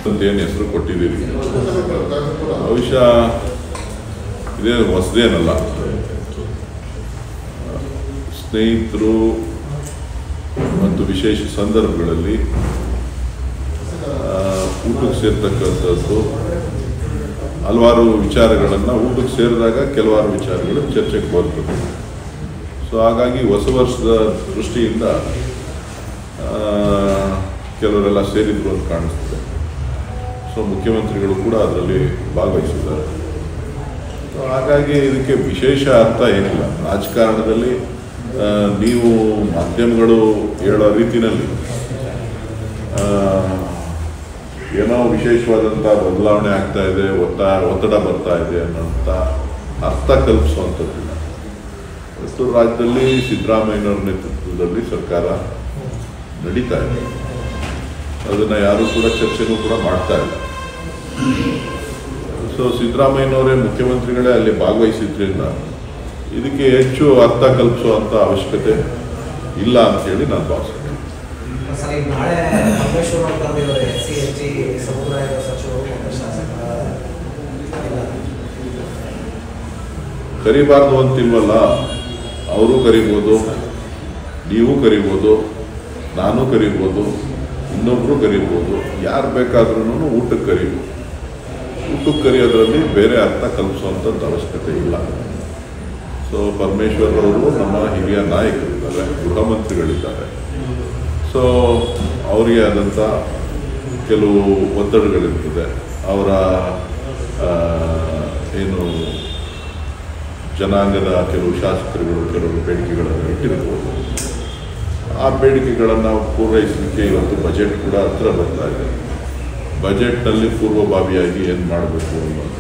ಅಂತೇನು ಹೆಸರು ಕೊಟ್ಟಿದ್ದೀರಿ. ಬಹುಶಃ ಇದೇ ಹೊಸದೇನಲ್ಲ. ಸ್ನೇಹಿತರು ಮತ್ತು ವಿಶೇಷ ಸಂದರ್ಭಗಳಲ್ಲಿ ಊಟಕ್ಕೆ ಸೇರ್ತಕ್ಕಂಥದ್ದು ಹಲವಾರು ವಿಚಾರಗಳನ್ನು ಊಟಕ್ಕೆ ಸೇರಿದಾಗ ಕೆಲವಾರು ವಿಚಾರಗಳು ಚರ್ಚೆಗೆ ಬರ್ತದೆ. ಸೊ ಹಾಗಾಗಿ ಹೊಸ ವರ್ಷದ ದೃಷ್ಟಿಯಿಂದ ಕೆಲವರೆಲ್ಲ ಸೇರಿದ್ರು ಅಂತ ಕಾಣಿಸ್ತದೆ. ಸೊ ಮುಖ್ಯಮಂತ್ರಿಗಳು ಕೂಡ ಅದರಲ್ಲಿ ಭಾಗವಹಿಸಿದ್ದಾರೆ. ಸೊ ಹಾಗಾಗಿ ಇದಕ್ಕೆ ವಿಶೇಷ ಅರ್ಥ ಏನಿಲ್ಲ. ರಾಜಕಾರಣದಲ್ಲಿ ನೀವು ಮಾಧ್ಯಮಗಳು ಹೇಳೋ ರೀತಿಯಲ್ಲಿ ಏನೋ ವಿಶೇಷವಾದಂಥ ಬದಲಾವಣೆ ಆಗ್ತಾ ಇದೆ, ಒತ್ತಡ ಬರ್ತಾ ಇದೆ ಅನ್ನೋಂಥ ಅರ್ಥ ಕಲ್ಪಿಸುವಂಥದ್ದಿಲ್ಲ. ಮೈಸೂರು ರಾಜ್ಯದಲ್ಲಿ ಸಿದ್ದರಾಮಯ್ಯನವರ ನೇತೃತ್ವದಲ್ಲಿ ಸರ್ಕಾರ ನಡೀತಾ ಇದೆ. ಅದನ್ನು ಯಾರೂ ಕೂಡ ಚರ್ಚೆನೂ ಕೂಡ ಮಾಡ್ತಾ ಇಲ್ಲ. ಸೊ ಸಿದ್ದರಾಮಯ್ಯನವರೇ ಮುಖ್ಯಮಂತ್ರಿಗಳೇ ಅಲ್ಲಿ ಭಾಗವಹಿಸಿದ್ರಿಂದ ಇದಕ್ಕೆ ಹೆಚ್ಚು ಅರ್ಥ ಕಲ್ಪಿಸುವಂಥ ಅವಶ್ಯಕತೆ ಇಲ್ಲ ಅಂತೇಳಿ ನಾನು ಭಾವಿಸ್ತೇನೆ. ಕರಿಬಾರ್ದು ಅಂತಿಲ್ವಲ್ಲ. ಅವರು ಕರಿಬೋದು, ನೀವು ಕರಿಬೋದು, ನಾನು ಕರಿಬೋದು, ಇನ್ನೊಬ್ರು ಕರಿಬೋದು. ಯಾರು ಬೇಕಾದ್ರೂ ಊಟಕ್ಕೆ ಕರಿಬೋದು. ಊಟಕ್ಕೆ ಕರೆಯೋದ್ರಲ್ಲಿ ಬೇರೆ ಅರ್ಥ ಕಲ್ಪಿಸುವಂಥದ್ದು ಅವಶ್ಯಕತೆ ಇಲ್ಲ. ಸೊ ಪರಮೇಶ್ವರ್ ಅವರು ನಮ್ಮ ಹಿರಿಯ ನಾಯಕರಿದ್ದಾರೆ, ಗೃಹ ಮಂತ್ರಿಗಳಿದ್ದಾರೆ. ಸೊ ಅವರಿಗೆ ಆದಂಥ ಕೆಲವು ಒತ್ತಡಗಳಿರ್ತದೆ. ಅವರ ಏನು ಜನಾಂಗದ ಕೆಲವು ಶಾಸಕರುಗಳು ಕೆಲವು ಬೇಡಿಕೆಗಳನ್ನು ಇಟ್ಟಿರ್ಬೋದು. ಆ ಬೇಡಿಕೆಗಳನ್ನು ಪೂರೈಸಲಿಕ್ಕೆ ಇವತ್ತು ಬಜೆಟ್ ಕೂಡ ಹತ್ರ ಬರ್ತಾ ಇದೆ. ಬಜೆಟ್ನಲ್ಲಿ ಪೂರ್ವಭಾವಿಯಾಗಿ ಏನು ಮಾಡಬೇಕು ಅನ್ನೋದು.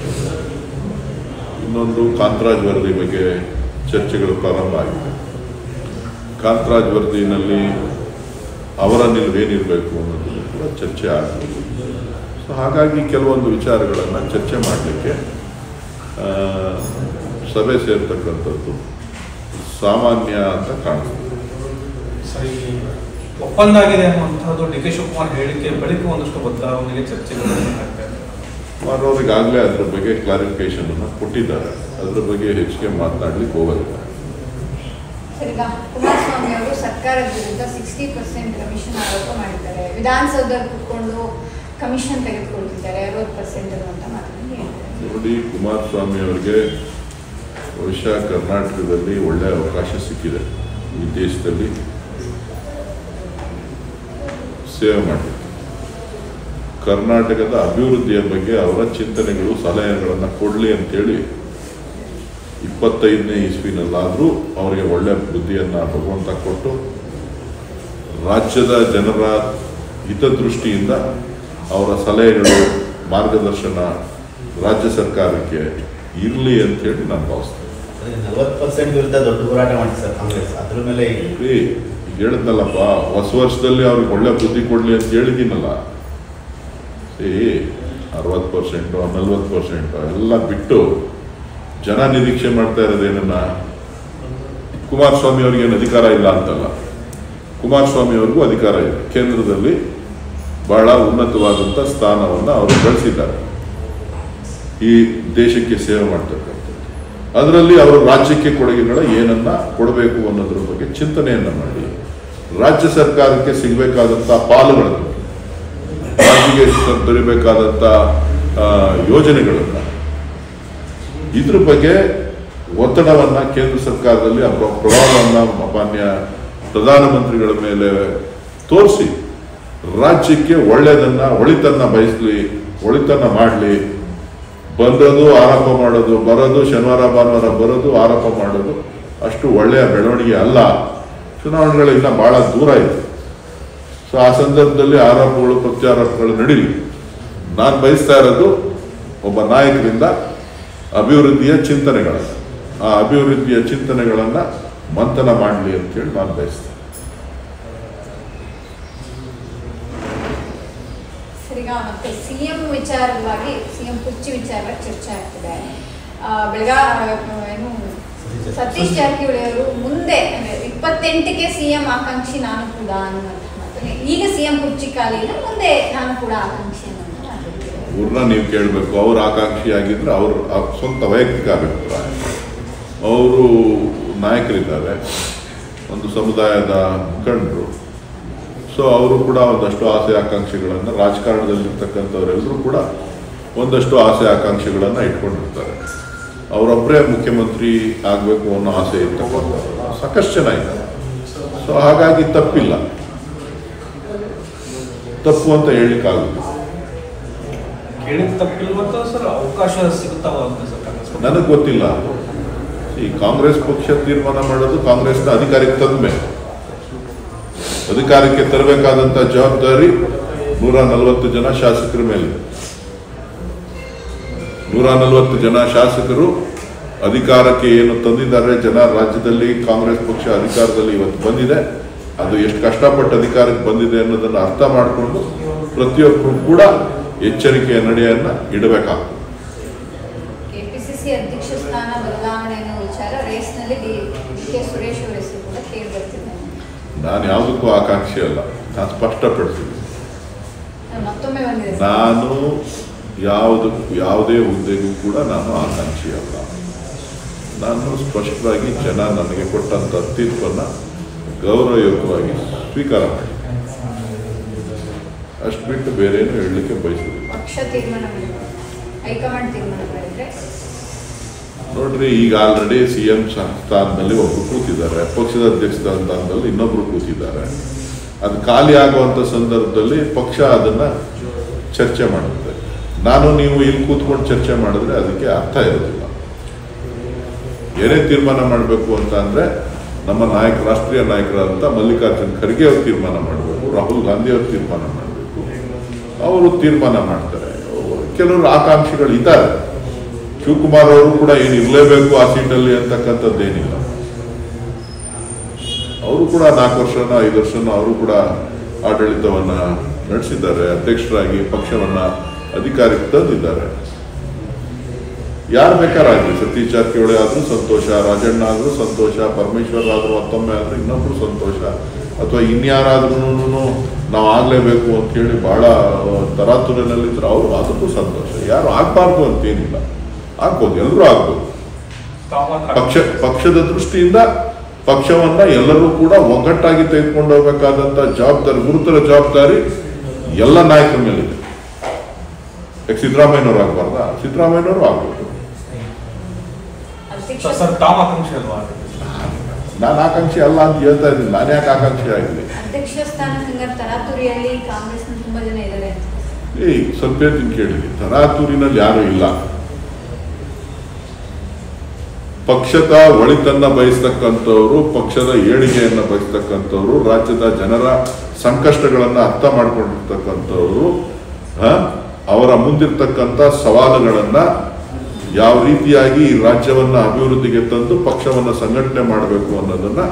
ಇನ್ನೊಂದು ಕಾಂತರಾಜ್ ವರದಿ ಬಗ್ಗೆ ಚರ್ಚೆಗಳು ಪ್ರಾರಂಭ ಆಗಿದೆ. ಕಾಂತರಾಜ್ ವರದಿನಲ್ಲಿ ಅವರ ನಿಲುವೇನಿರಬೇಕು ಅನ್ನೋದು ಕೂಡ ಚರ್ಚೆ ಆಗ್ಬೋದು. ಸೊ ಹಾಗಾಗಿ ಕೆಲವೊಂದು ವಿಚಾರಗಳನ್ನು ಚರ್ಚೆ ಮಾಡಲಿಕ್ಕೆ ಸಭೆ ಸೇರ್ತಕ್ಕಂಥದ್ದು ಸಾಮಾನ್ಯ ಅಂತ ಕಾಣಿಸ್ತದೆ. ಒಪ್ಪಂದ ಆಗಿದೆ ಅನ್ನುವಂಥದ್ದು ಡಿ ಕೆ ಶಿವಕುಮಾರ್ ಹೇಳಿಕೆ ಬಳಿಕ ಒಂದಷ್ಟು ಬದಲಾವಣೆಗೆ ಚರ್ಚೆಗಳು ಕುಮಾರ್ ಅವರಿಗಾಗಲೇ ಅದ್ರ ಬಗ್ಗೆ ಕ್ಲಾರಿಫಿಕೇಶನ್ ಅನ್ನು ಕೊಟ್ಟಿದ್ದಾರೆ. ಅದ್ರ ಬಗ್ಗೆ ಹೆಚ್ಚಿಗೆ ಮಾತನಾಡ್ಲಿಕ್ಕೆ ಹೋಗೋದಿಲ್ಲ. ಕುಮಾರಸ್ವಾಮಿ ಅವರು ಸರ್ಕಾರದ ವಿರುದ್ಧ 60% ಕಮಿಷನ್ ಆರೋಪ ಮಾಡಿದ್ದಾರೆ. ವಿಧಾನಸೌಧದಲ್ಲಿ ಕೂತ್ಕೊಂಡು ಕಮಿಷನ್ ತೆಗೆದುಕೊಳ್ತಿದ್ದಾರೆ 60% ಅಂತ ಮಾತನಾಡಿ. ನೋಡಿ, ಕುಮಾರಸ್ವಾಮಿ ಅವರಿಗೆ ಬಹುಶಃ ಕರ್ನಾಟಕದಲ್ಲಿ ಒಳ್ಳೆಯ ಅವಕಾಶ ಸಿಕ್ಕಿದೆ. ಈ ದೇಶದಲ್ಲಿ ಸೇವೆ ಮಾಡಲಿಕ್ಕೆ, ಕರ್ನಾಟಕದ ಅಭಿವೃದ್ಧಿಯ ಬಗ್ಗೆ ಅವರ ಚಿಂತನೆಗಳು ಸಲಹೆಗಳನ್ನು ಕೊಡಲಿ ಅಂತೇಳಿ 25ನೇ ಇಸ್ವಿನಲ್ಲಾದರೂ ಅವರಿಗೆ ಒಳ್ಳೆಯ ಬುದ್ಧಿಯನ್ನು ಭಗವಂತ ಕೊಟ್ಟು ರಾಜ್ಯದ ಜನರ ಹಿತದೃಷ್ಟಿಯಿಂದ ಅವರ ಸಲಹೆಗಳು ಮಾರ್ಗದರ್ಶನ ರಾಜ್ಯ ಸರ್ಕಾರಕ್ಕೆ ಇರಲಿ ಅಂತೇಳಿ ನಾನು ಭಾವಿಸ್ತೇನೆ. 40% ವಿರುದ್ಧ ದೊಡ್ಡ ಹೋರಾಟ ಮಾಡಿ ಸರ್ ಕಾಂಗ್ರೆಸ್. ಅದ್ರ ಮೇಲೆ ಹೇಳಿದ್ನಲ್ಲಪ್ಪ, ಹೊಸ ವರ್ಷದಲ್ಲಿ ಅವ್ರಿಗೆ ಒಳ್ಳೆ ಬುದ್ಧಿ ಕೊಡಲಿ ಅಂತ ಹೇಳಿದ್ದೀನಲ್ಲ. 60% 40% ಎಲ್ಲ ಬಿಟ್ಟು ಜನ ನಿರೀಕ್ಷೆ ಮಾಡ್ತಾ ಇರೋದೇನನ್ನ, ಕುಮಾರಸ್ವಾಮಿ ಅವ್ರಿಗೇನು ಅಧಿಕಾರ ಇಲ್ಲ ಅಂತಲ್ಲ. ಕುಮಾರಸ್ವಾಮಿ ಅವ್ರಿಗೂ ಅಧಿಕಾರ ಇದೆ. ಕೇಂದ್ರದಲ್ಲಿ ಬಹಳ ಉನ್ನತವಾದಂಥ ಸ್ಥಾನವನ್ನು ಅವರು ಗಳಿಸಿದ್ದಾರೆ. ಈ ದೇಶಕ್ಕೆ ಸೇವೆ ಮಾಡ್ತಕ್ಕಂಥದ್ದು. ಅದರಲ್ಲಿ ಅವರು ರಾಜ್ಯಕ್ಕೆ ಕೊಡುಗೆಗಳ ಏನನ್ನ ಕೊಡಬೇಕು ಅನ್ನೋದ್ರ ಬಗ್ಗೆ ಚಿಂತನೆಯನ್ನು ಮಾಡಿ ರಾಜ್ಯ ಸರ್ಕಾರಕ್ಕೆ ಸಿಗಬೇಕಾದಂಥ ಪಾಲುಗಳನ್ನು, ರಾಜ್ಯಕ್ಕೆ ದೊರೆಯಬೇಕಾದಂಥ ಯೋಜನೆಗಳನ್ನು, ಇದ್ರ ಬಗ್ಗೆ ಒತ್ತಡವನ್ನು ಕೇಂದ್ರ ಸರ್ಕಾರದಲ್ಲಿ ಆ ಪ್ರಭಾವವನ್ನು ಮಾನ್ಯ ಪ್ರಧಾನಮಂತ್ರಿಗಳ ಮೇಲೆ ತೋರಿಸಿ ರಾಜ್ಯಕ್ಕೆ ಒಳಿತನ್ನ ಬಯಸಲಿ, ಒಳಿತನ್ನ ಮಾಡಲಿ. ಬಂದದು ಆರೋಪ ಮಾಡೋದು, ಬರೋದು ಶನಿವಾರ ಭಾನುವಾರ ಬರೋದು ಆರೋಪ ಮಾಡೋದು ಅಷ್ಟು ಒಳ್ಳೆಯ ಬೆಳವಣಿಗೆ ಅಲ್ಲ. ಚುನಾವಣೆಗಳಿಂದ ಬಹಳ ದೂರ ಇದೆ. ಸೊ ಆ ಸಂದರ್ಭದಲ್ಲಿ ಆರೋಪಗಳು ಪ್ರತ್ಯಾರೋಪಗಳು ನಡೀಲಿ. ನಾನು ಬಯಸ್ತಾ ಇರೋದು ಒಬ್ಬ ನಾಯಕರಿಂದ ಅಭಿವೃದ್ಧಿಯ ಚಿಂತನೆಗಳನ್ನು, ಆ ಅಭಿವೃದ್ಧಿಯ ಚಿಂತನೆಗಳನ್ನು ಮಂಥನ ಮಾಡಲಿ ಅಂತೇಳಿ ನಾನು ಬಯಸ್ತೇನೆ. ಈಗ ಮತ್ತೆ ಸಿಎಂ ವಿಚಾರವಾಗಿ, ಸಿಎಂ ಕುರ್ಚಿ ವಿಚಾರವಾಗಿ ಚರ್ಚೆ ಆಗ್ತಿದೆ. ಏನು ಸತೀಶ್ ಜಾರಕಿಹೊಳಿ ಅವರು ಮುಂದೆ 28ಕ್ಕೆ ಸಿಎಂ ಆಕಾಂಕ್ಷಿ ನಾನು ಕೂಡ ಅನ್ನುವಂಥ ಮಾತು. ಈಗ ಸಿಎಂ ಕುರ್ಚಿ ಖಾಲಿ ಇಲ್ಲ, ಮುಂದೆ ನಾನು ಕೂಡ ಆಕಾಂಕ್ಷಿ ಅನ್ನುವಂಥ ಮಾತು. ಅವ್ರನ್ನ ನೀವು ಕೇಳಬೇಕು. ಅವ್ರ ಆಕಾಂಕ್ಷಿಯಾಗಿದ್ದರೆ ಅವ್ರ ಸ್ವಂತ ವೈಯಕ್ತಿಕ ಅಭಿಪ್ರಾಯ. ಅವರು ನಾಯಕರಿದ್ದಾರೆ, ಒಂದು ಸಮುದಾಯದ ಮುಖಂಡರು. ಸೊ ಅವರು ಕೂಡ ಒಂದಷ್ಟು ಆಸೆ ಆಕಾಂಕ್ಷೆಗಳನ್ನು, ರಾಜಕಾರಣದಲ್ಲಿರ್ತಕ್ಕಂಥವರೆಲ್ಲರೂ ಕೂಡ ಒಂದಷ್ಟು ಆಸೆ ಆಕಾಂಕ್ಷೆಗಳನ್ನು ಇಟ್ಕೊಂಡಿರ್ತಾರೆ. ಅವರೊಬ್ಬರೇ ಮುಖ್ಯಮಂತ್ರಿ ಆಗಬೇಕು ಅನ್ನೋ ಆಸೆ ಇರ್ತಕ್ಕಂಥವ್ರು ಸಾಕಷ್ಟು ಜನ ಇದ್ದಾರೆ. ಸೊ ಹಾಗಾಗಿ ತಪ್ಪಿಲ್ಲ, ತಪ್ಪು ಅಂತ ಹೇಳಲಿಕ್ಕಾಗುತ್ತೆ. ಕೇಳಿದ ತಪ್ಪಿಲ್ವಂತ ಸರ್, ಅವಕಾಶ ಸಿಗುತ್ತಾವ ಅಂತ ಸರ್ ಕಾಂಗ್ರೆಸ್? ನನಗೆ ಗೊತ್ತಿಲ್ಲ. ಈ ಕಾಂಗ್ರೆಸ್ ಪಕ್ಷ ತೀರ್ಮಾನ ಮಾಡೋದು ಕಾಂಗ್ರೆಸ್ನ ಅಧಿಕಾರಕ್ಕೆ ತಂದ ಮೇಲೆ. ಅಧಿಕಾರಕ್ಕೆ ತರಬೇಕಾದಂಥ ಜವಾಬ್ದಾರಿ 140 ಜನ ಶಾಸಕರ ಮೇಲೆ. 140 ಜನ ಶಾಸಕರು ಅಧಿಕಾರಕ್ಕೆ ಏನು ತಂದಿದ್ದಾರೆ, ಜನ ರಾಜ್ಯದಲ್ಲಿ ಕಾಂಗ್ರೆಸ್ ಪಕ್ಷ ಅಧಿಕಾರದಲ್ಲಿ ಇವತ್ತು ಬಂದಿದೆ, ಅದು ಎಷ್ಟು ಕಷ್ಟಪಟ್ಟು ಅಧಿಕಾರಕ್ಕೆ ಬಂದಿದೆ ಅನ್ನೋದನ್ನು ಅರ್ಥ ಮಾಡಿಕೊಂಡು ಪ್ರತಿಯೊಬ್ಬರು ಕೂಡ ಎಚ್ಚರಿಕೆಯ ನಡೆಯನ್ನು ಇಡಬೇಕಾಗ್ತದೆ. ಕೆಪಿಸಿಸಿ ಅಧ್ಯಕ್ಷ ಸ್ಥಾನ ಬದಲಾವಣೆ ಅನ್ನೋ ವಿಚಾರ ರೇಸ್ನಲ್ಲಿ ಡಿ.ಕೆ. ಸುರೇಶ್ ಅವರ ಹೆಸರು ಕೂಡ ಕೇಳಿ ಬರ್ತಿದೆ. ನಾನು ಯಾವುದಕ್ಕೂ ಆಕಾಂಕ್ಷಿ ಅಲ್ಲ, ನಾನು ಸ್ಪಷ್ಟಪಡಿಸಿದ್ದೀನಿ. ಮತ್ತೊಮ್ಮೆ ಬಂದಿದೆ, ನಾನು ಯಾವುದೇ ಹುದ್ದೆಗೂ ಕೂಡ ನಾನು ಆಕಾಂಕ್ಷಿ ಅಲ್ಲ. ನಾನು ಸ್ಪಷ್ಟವಾಗಿ ಜನ ನನಗೆ ಕೊಟ್ಟಂಥ ತೀರ್ಪನ್ನು ಗೌರವಯುತವಾಗಿ ಸ್ವೀಕಾರ ಮಾಡಿ, ಅಷ್ಟು ಬಿಟ್ಟು ಬೇರೇನು ಹೇಳಲಿಕ್ಕೆ ಬಯಸುವುದಿಲ್ಲ. ಪಕ್ಷ ತೀರ್ಮಾನ ಮಾಡಿದ್ರೆ, ಹೈಕಮಾಂಡ್ ತೀರ್ಮಾನ ಮಾಡಿದ್ರೆ ನೋಡ್ರಿ, ಈಗ ಆಲ್ರೆಡಿ CM ಸ್ಥಾನದಲ್ಲಿ ಒಬ್ಬರು ಕೂತಿದ್ದಾರೆ, ಪಕ್ಷದ ಅಧ್ಯಕ್ಷ ಸ್ಥಾನದಲ್ಲಿ ಇನ್ನೊಬ್ರು ಕೂತಿದ್ದಾರೆ. ಅದು ಖಾಲಿ ಆಗುವಂಥ ಸಂದರ್ಭದಲ್ಲಿ ಪಕ್ಷ ಅದನ್ನು ಚರ್ಚೆ ಮಾಡುತ್ತೆ. ನಾನು ನೀವು ಇಲ್ಲಿ ಕೂತ್ಕೊಂಡು ಚರ್ಚೆ ಮಾಡಿದ್ರೆ ಅದಕ್ಕೆ ಅರ್ಥ ಇರೋದಿಲ್ಲ. ಏನೇ ತೀರ್ಮಾನ ಮಾಡಬೇಕು ಅಂತ ಅಂದರೆ ನಮ್ಮ ರಾಷ್ಟ್ರೀಯ ನಾಯಕರಾದಂಥ ಮಲ್ಲಿಕಾರ್ಜುನ್ ಖರ್ಗೆ ಅವರು ತೀರ್ಮಾನ ಮಾಡಬೇಕು, ರಾಹುಲ್ ಗಾಂಧಿ ಅವರು ತೀರ್ಮಾನ ಮಾಡಬೇಕು. ಅವರು ತೀರ್ಮಾನ ಮಾಡ್ತಾರೆ. ಕೆಲವರು ಆಕಾಂಕ್ಷಿಗಳು ಇದ್ದಾರೆ. ಶಿವಕುಮಾರ್ ಅವರು ಕೂಡ ಏನು ಇರಲೇಬೇಕು ಆ ಸೀಟಲ್ಲಿ ಅಂತಕ್ಕಂಥದ್ದೇನಿಲ್ಲ. ಅವರು ಕೂಡ 4 ವರ್ಷನ 5 ವರ್ಷನ ಅವರು ಕೂಡ ಆಡಳಿತವನ್ನು ನಡೆಸಿದ್ದಾರೆ, ಅಧ್ಯಕ್ಷರಾಗಿ ಪಕ್ಷವನ್ನು ಅಧಿಕಾರಕ್ಕೆ ತಂದಿದ್ದಾರೆ. ಯಾರು ಬೇಕಾರಾಗಲಿ, ಸತೀಶ್ ಜಾರಕಿಹೊಳಿ ಆದರೂ ಸಂತೋಷ, ರಾಜಣ್ಣ ಆದರೂ ಸಂತೋಷ, ಪರಮೇಶ್ವರ್ ಆದರೂ ಮತ್ತೊಮ್ಮೆ ಆದರೂ ಇನ್ನೊಬ್ರು ಸಂತೋಷ, ಅಥವಾ ಇನ್ಯಾರಾದ್ರೂ ನಾವು ಆಗಲೇಬೇಕು ಅಂತೇಳಿ ಭಾಳ ತರಾತುರಿನಲ್ಲಿದ್ದರೆ ಅವರು ಅದಕ್ಕೂ ಸಂತೋಷ. ಯಾರು ಆಗಬಾರ್ದು ಅಂತೇನಿಲ್ಲ, ಆಗ್ಬೋದು, ಎಲ್ಲರೂ ಆಗ್ಬೋದು. ಪಕ್ಷದ ದೃಷ್ಟಿಯಿಂದ ಪಕ್ಷವನ್ನ ಎಲ್ಲರೂ ಕೂಡ ಒಗ್ಗಟ್ಟಾಗಿ ತೆಗೆದುಕೊಂಡು ಹೋಗಬೇಕಾದಂಥ ಜವಾಬ್ದಾರಿ, ಗುರುತರ ಜವಾಬ್ದಾರಿ ಎಲ್ಲ ನಾಯಕರ ಮೇಲಿದೆ. ಸಿದ್ದರಾಮಯ್ಯನವರು ಆಗಬಾರ್ದ? ಸಿದ್ದರಾಮಯ್ಯನವರು ಆಗ್ಬೋದು. ನಾನು ಆಕಾಂಕ್ಷಿ ಅಲ್ಲ ಅಂತ ಹೇಳ್ತಾ ಇದ್ದೀನಿ. ನಾನು ಯಾಕೆ ಆಕಾಂಕ್ಷಿ ಆಗಿಲ್ಲ? ಅಧ್ಯಕ್ಷ ಸ್ಥಾನ ತರಾತುರಿಯಲ್ಲಿ ಕಾಂಗ್ರೆಸ್ನ ತುಂಬಾ ಜನ ಇದ್ದಾರೆ. ಸ್ವಲ್ಪ ಕೇಳಿದ್ವಿ, ತರಾತುರಿನಲ್ಲಿ ಯಾರು ಇಲ್ಲ. ಪಕ್ಷದ ಒಳಿತನ್ನ ಬಯಸ್ತಕ್ಕಂಥವ್ರು, ಪಕ್ಷದ ಏಳಿಗೆಯನ್ನು ಬಯಸ್ತಕ್ಕಂಥವ್ರು, ರಾಜ್ಯದ ಜನರ ಸಂಕಷ್ಟಗಳನ್ನು ಅರ್ಥ ಮಾಡಿಕೊಂಡಿರ್ತಕ್ಕಂಥವ್ರು, ಅವರ ಮುಂದಿರ್ತಕ್ಕಂಥ ಸವಾಲುಗಳನ್ನು ಯಾವ ರೀತಿಯಾಗಿ ಈ ರಾಜ್ಯವನ್ನು ಅಭಿವೃದ್ಧಿಗೆ ತಂದು ಪಕ್ಷವನ್ನು ಸಂಘಟನೆ ಮಾಡಬೇಕು ಅನ್ನೋದನ್ನ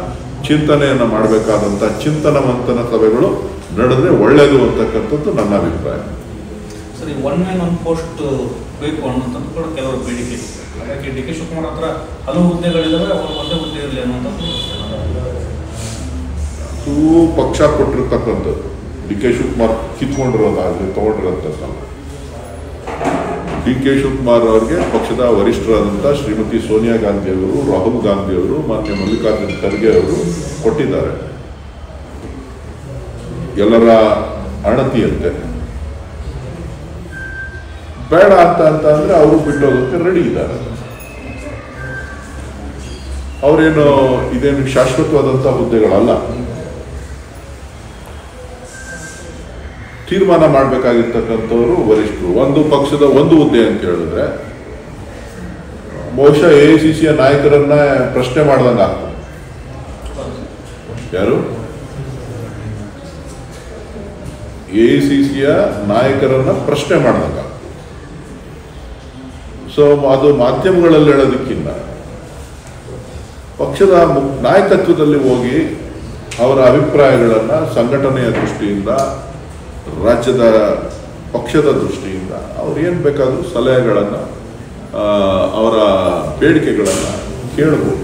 ಚಿಂತನೆಯನ್ನು ಮಾಡಬೇಕಾದಂಥ ಚಿಂತನ ಮಂಥನ ಸಭೆಗಳು ನಡೆದ್ರೆ ಒಳ್ಳೆಯದು ಅಂತಕ್ಕಂಥದ್ದು ನನ್ನ ಅಭಿಪ್ರಾಯ. ಸರಿ, 1 man 1 post ಬೇಕು ಅನ್ನೋಂಥದ್ದು ಕೂಡ ಕೆಲವರು ಬೇಡಿಕೆ. ಹಾಗಾಗಿ ಡಿ.ಕೆ. ಶಿವಕುಮಾರ್ ಹತ್ರ ಹಲವು ಹುದ್ದೆಗಳಿದ್ದಾವೆ, ಅವರು ಒಂದೇ ಹುದ್ದೆ ಇರಲಿ ಅನ್ನೋಂಥದ್ದು ಪಕ್ಷ ಕೊಟ್ಟಿರ್ತಕ್ಕಂಥದ್ದು. ಡಿ.ಕೆ. ಶಿವಕುಮಾರ್ ಕಿತ್ಕೊಂಡಿರೋದಾಗಲಿ ತಗೊಂಡಿರೋಂಥದ್ದಲ್ಲ. ಡಿ.ಕೆ. ಶಿವಕುಮಾರ್ ಅವರಿಗೆ ಪಕ್ಷದ ವರಿಷ್ಠರಾದಂಥ ಶ್ರೀಮತಿ ಸೋನಿಯಾ ಗಾಂಧಿ ಅವರು, ರಾಹುಲ್ ಗಾಂಧಿ ಅವರು, ಮಾನ್ಯ ಮಲ್ಲಿಕಾರ್ಜುನ್ ಖರ್ಗೆ ಅವರು ಕೊಟ್ಟಿದ್ದಾರೆ. ಎಲ್ಲರ ಅಣತಿಯಂತೆ. ಬೇಡ ಅಂತ ಅಂದ್ರೆ ಅವರು ಬಿಟ್ಟೋಗೋಕ್ಕೆ ರೆಡಿ ಇದ್ದಾರೆ. ಅವರೇನು ಇದೇನು ಶಾಶ್ವತವಾದಂಥ ಹುದ್ದೆಗಳಲ್ಲ. ತೀರ್ಮಾನ ಮಾಡಬೇಕಾಗಿರ್ತಕ್ಕಂಥವರು ವರಿಷ್ಠರು. ಒಂದು ಪಕ್ಷದ ಒಂದು ಹುದ್ದೆ ಅಂತ ಹೇಳಿದ್ರೆ ಬಹುಶಃ AICCಯ ನಾಯಕರನ್ನ ಪ್ರಶ್ನೆ ಮಾಡ್ದಂಗೆ ಆಗ್ತದೆ. ಯಾರು AICCಯ ನಾಯಕರನ್ನ ಪ್ರಶ್ನೆ ಮಾಡ್ದಂಗೆ ಆಗ್ತದೆ. ಸೊ ಅದು ಮಾಧ್ಯಮಗಳಲ್ಲಿ ಹೇಳೋದಕ್ಕಿಂತ ಪಕ್ಷದ ನಾಯಕತ್ವದಲ್ಲಿ ಹೋಗಿ ಅವರ ಅಭಿಪ್ರಾಯಗಳನ್ನು ಸಂಘಟನೆಯ ದೃಷ್ಟಿಯಿಂದ, ರಾಜ್ಯದ ಪಕ್ಷದ ದೃಷ್ಟಿಯಿಂದ ಅವ್ರು ಏನು ಬೇಕಾದರೂ ಸಲಹೆಗಳನ್ನು, ಅವರ ಬೇಡಿಕೆಗಳನ್ನು ಕೇಳಬಹುದು.